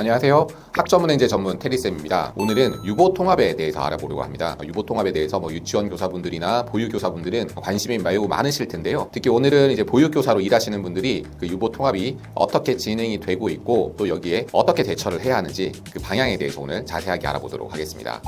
안녕하세요. 학점은행제 전문 테리쌤입니다. 오늘은 유보 통합에 대해서 알아보려고 합니다. 유보 통합에 대해서 유치원 교사분들이나 보육 교사분들은 관심이 매우 많으실 텐데요. 특히 오늘은 이제 보육 교사로 일하시는 분들이 그 유보 통합이 어떻게 진행이 되고 있고 또 여기에 어떻게 대처를 해야 하는지 그 방향에 대해서 오늘 자세하게 알아보도록 하겠습니다.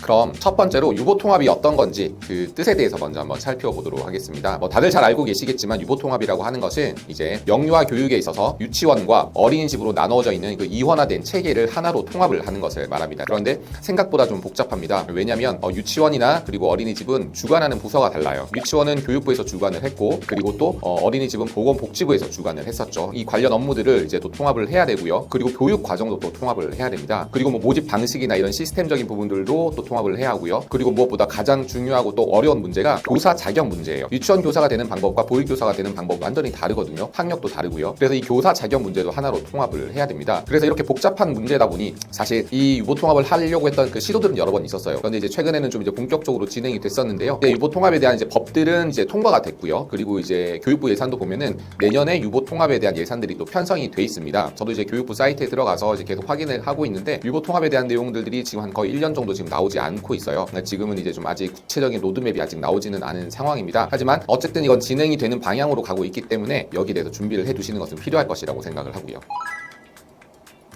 그럼 첫 번째로 유보 통합이 어떤 건지 그 뜻에 대해서 먼저 한번 살펴보도록 하겠습니다. 다들 잘 알고 계시겠지만 유보 통합이라고 하는 것은 이제 영유아 교육에 있어서 유치원과 어린이집으로 나누어져 있는 그 이원화된 체계를 하나로 통합을 하는 것을 말합니다. 그런데 생각보다 좀 복잡합니다. 왜냐하면 유치원이나 그리고 어린이집은 주관하는 부서가 달라요. 유치원은 교육부에서 주관을 했고 그리고 또 어린이집은 보건복지부에서 주관을 했었죠. 이 관련 업무들을 이제 또 통합을 해야 되고요. 그리고 교육 과정도 또 통합을 해야 됩니다. 그리고 모집 방식이나 이런 시스템적인 부분들도 또 통합을 해야 하고요. 그리고 무엇보다 가장 중요하고 또 어려운 문제가 교사 자격 문제예요. 유치원 교사가 되는 방법과 보육 교사가 되는 방법은 완전히 다르거든요. 학력도 다르고요. 그래서 이 교사 자격 문제도 하나로 통합을 해야 됩니다. 그래서 이렇게 복잡한 문제다 보니 사실 이 유보 통합을 하려고 했던 그 시도들은 여러 번 있었어요. 그런데 이제 최근에는 좀 이제 본격적으로 진행이 됐었는데요. 유보 통합에 대한 이제 법들은 이제 통과가 됐고요. 그리고 이제 교육부 예산도 보면은 내년에 유보 통합에 대한 예산들이 또 편성이 돼 있습니다. 저도 이제 교육부 사이트에 들어가서 이제 계속 확인을 하고 있는데 유보 통합에 대한 내용들이 지금 한 거의 1년 정도 지금 나오지 않고 있어요. 지금은 이제 좀 아직 구체적인 로드맵이 아직 나오지는 않은 상황입니다. 하지만 어쨌든 이건 진행이 되는 방향으로 가고 있기 때문에 여기에 대해서 준비를 해두시는 것은 필요할 것이라고 생각을 하고요.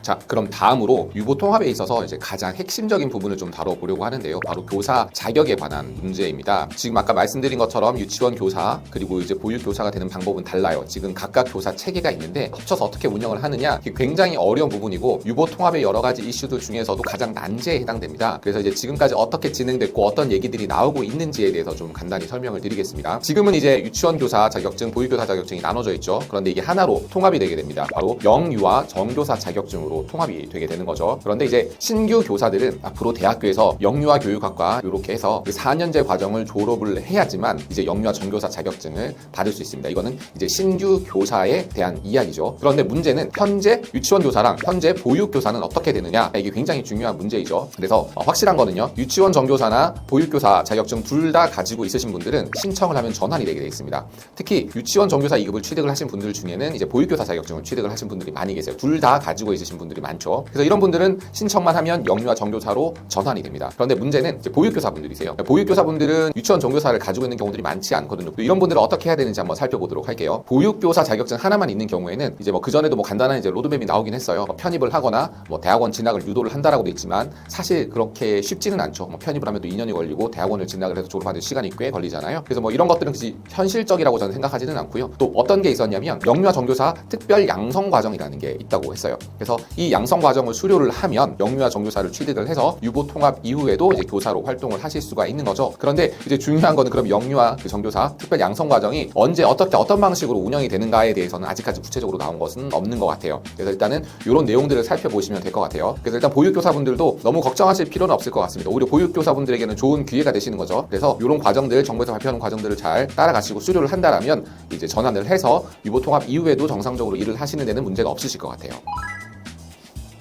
자, 그럼 다음으로 유보 통합에 있어서 이제 가장 핵심적인 부분을 좀 다뤄보려고 하는데요. 바로 교사 자격에 관한 문제입니다. 지금 아까 말씀드린 것처럼 유치원 교사 그리고 이제 보육 교사가 되는 방법은 달라요. 지금 각각 교사 체계가 있는데 합쳐서 어떻게 운영을 하느냐 이게 굉장히 어려운 부분이고 유보 통합의 여러 가지 이슈들 중에서도 가장 난제에 해당됩니다. 그래서 이제 지금까지 어떻게 진행됐고 어떤 얘기들이 나오고 있는지에 대해서 좀 간단히 설명을 드리겠습니다. 지금은 이제 유치원 교사 자격증, 보육 교사 자격증이 나눠져 있죠. 그런데 이게 하나로 통합이 되게 됩니다. 바로 영유아 정교사 자격증으로 통합이 되게 되는 거죠. 그런데 이제 신규 교사들은 앞으로 대학교에서 영유아 교육학과 이렇게 해서 4년제 과정을 졸업을 해야지만 이제 영유아 정교사 자격증을 받을 수 있습니다. 이거는 이제 신규 교사에 대한 이야기죠. 그런데 문제는 현재 유치원 교사랑 현재 보육 교사는 어떻게 되느냐 이게 굉장히 중요한 문제이죠. 그래서 확실한 거는요. 유치원 정교사나 보육 교사 자격증 둘 다 가지고 있으신 분들은 신청을 하면 전환이 되게 되어 있습니다. 특히 유치원 정교사 2급을 취득을 하신 분들 중에는 이제 보육 교사 자격증을 취득을 하신 분들이 많이 계세요. 둘 다 가지고 있으신 분들이 많죠. 그래서 이런 분들은 신청만 하면 영유아 정교사로 전환이 됩니다. 그런데 문제는 이제 보육교사분들이세요. 보육교사분들은 유치원 정교사를 가지고 있는 경우들이 많지 않거든요. 이런 분들은 어떻게 해야 되는지 한번 살펴보도록 할게요. 보육교사 자격증 하나만 있는 경우에는 이제 그전에도 간단한 이제 로드맵이 나오긴 했어요. 편입을 하거나 대학원 진학을 유도를 한다라고 돼 있지만 사실 그렇게 쉽지는 않죠. 편입을 하면 또 2년이 걸리고 대학원을 진학을 해서 졸업하는 시간이 꽤 걸리잖아요. 그래서 이런 것들은 그렇게 현실적이라고 저는 생각하지는 않고요. 또 어떤 게 있었냐면 영유아 정교사 특별 양성 과정이라는 게 있다고 했어요. 그래서 이 양성 과정을 수료를 하면 영유아 정교사를 취득을 해서 유보 통합 이후에도 이제 교사로 활동을 하실 수가 있는 거죠. 그런데 이제 중요한 거는 그럼 영유아 정교사 특별 양성 과정이 언제 어떻게 어떤 방식으로 운영이 되는가에 대해서는 아직까지 구체적으로 나온 것은 없는 것 같아요. 그래서 일단은 이런 내용들을 살펴보시면 될 것 같아요. 그래서 일단 보육교사분들도 너무 걱정하실 필요는 없을 것 같습니다. 오히려 보육교사분들에게는 좋은 기회가 되시는 거죠. 그래서 이런 과정들 정부에서 발표하는 과정들을 잘 따라가시고 수료를 한다라면 이제 전환을 해서 유보 통합 이후에도 정상적으로 일을 하시는 데는 문제가 없으실 것 같아요.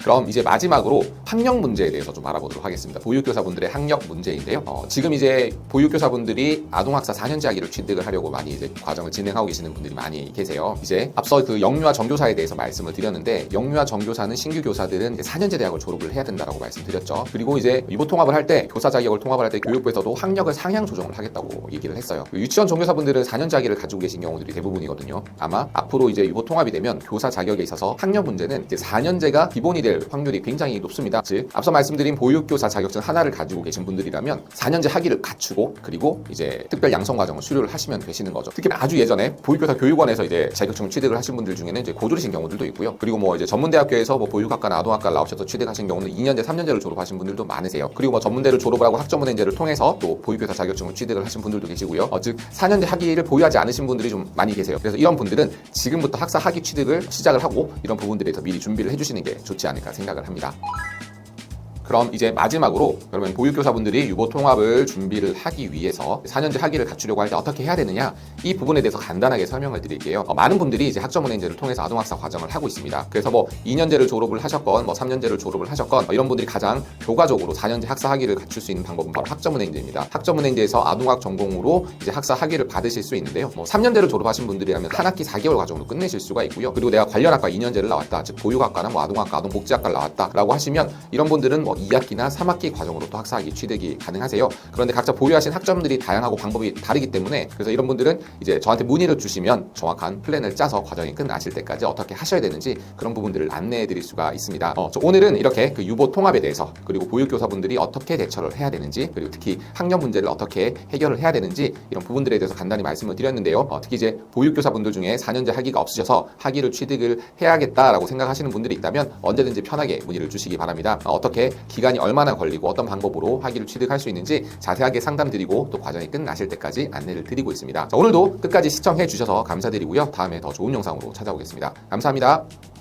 그럼 이제 마지막으로 학력 문제에 대해서 좀 알아보도록 하겠습니다. 보육교사분들의 학력 문제인데요. 지금 이제 보육교사분들이 아동학사 4년제 학위를 취득을 하려고 많이 이제 과정을 진행하고 계시는 분들이 많이 계세요. 이제 앞서 그 영유아 정교사에 대해서 말씀을 드렸는데 영유아 정교사는 신규 교사들은 4년제 대학을 졸업을 해야 된다라고 말씀드렸죠. 그리고 이제 유보 통합을 할 때 교사 자격을 통합을 할 때 교육부에서도 학력을 상향 조정을 하겠다고 얘기를 했어요. 유치원 정교사분들은 4년제 학위를 가지고 계신 경우들이 대부분이거든요. 아마 앞으로 이제 유보 통합이 되면 교사 자격에 있어서 학력 문제는 이제 4년제가 기본이 될 확률이 굉장히 높습니다. 즉 앞서 말씀드린 보육교사 자격증 하나를 가지고 계신 분들이라면 4년제 학위를 갖추고 그리고 이제 특별 양성 과정을 수료를 하시면 되시는 거죠. 특히 아주 예전에 보육교사 교육원에서 이제 자격증 취득을 하신 분들 중에는 이제 고졸이신 경우들도 있고요. 그리고 이제 전문대학교에서 보육학과나 아동학과를 나오셔서 취득하신 경우는 2년제, 3년제를 졸업하신 분들도 많으세요. 그리고 전문대를 졸업을 하고 학점은행제를 통해서 또 보육교사 자격증을 취득을 하신 분들도 계시고요. 즉 4년제 학위를 보유하지 않으신 분들이 좀 많이 계세요. 그래서 이런 분들은 지금부터 학사 학위 취득을 시작을 하고 이런 부분들에 서 미리 준비를 해주시는 게 좋지 않을까 생각을 합니다. 그럼 이제 마지막으로 그러면 보육교사분들이 유보 통합을 준비를 하기 위해서 4년제 학위를 갖추려고 할 때 어떻게 해야 되느냐, 이 부분에 대해서 간단하게 설명을 드릴게요. 많은 분들이 이제 학점은행제를 통해서 아동학사 과정을 하고 있습니다. 그래서 뭐 2년제를 졸업을 하셨건 뭐 3년제를 졸업을 하셨건 이런 분들이 가장 교과적으로 4년제 학사 학위를 갖출 수 있는 방법은 바로 학점은행제입니다. 학점은행제에서 아동학 전공으로 이제 학사 학위를 받으실 수 있는데요. 뭐 3년제를 졸업하신 분들이라면 한 학기 4개월 과정으로 끝내실 수가 있고요. 그리고 내가 관련 학과 2년제를 나왔다, 즉 보육학과나 뭐 아동학과, 아동복지학과를 나왔다라고 하시면 이런 분들은 뭐 2학기나 3학기 과정으로 또 학사학위 취득이 가능하세요. 그런데 각자 보유하신 학점들이 다양하고 방법이 다르기 때문에 그래서 이런 분들은 이제 저한테 문의를 주시면 정확한 플랜을 짜서 과정이 끝나실 때까지 어떻게 하셔야 되는지 그런 부분들을 안내해 드릴 수가 있습니다. 오늘은 이렇게 그 유보 통합에 대해서, 그리고 보육교사분들이 어떻게 대처를 해야 되는지, 그리고 특히 학년 문제를 어떻게 해결을 해야 되는지 이런 부분들에 대해서 간단히 말씀을 드렸는데요. 특히 이제 보육교사분들 중에 4년제 학위가 없으셔서 학위를 취득을 해야겠다라고 생각하시는 분들이 있다면 언제든지 편하게 문의를 주시기 바랍니다. 어떻게 기간이 얼마나 걸리고 어떤 방법으로 학위를 취득할 수 있는지 자세하게 상담드리고 또 과정이 끝나실 때까지 안내를 드리고 있습니다. 오늘도 끝까지 시청해 주셔서 감사드리고요. 다음에 더 좋은 영상으로 찾아오겠습니다. 감사합니다.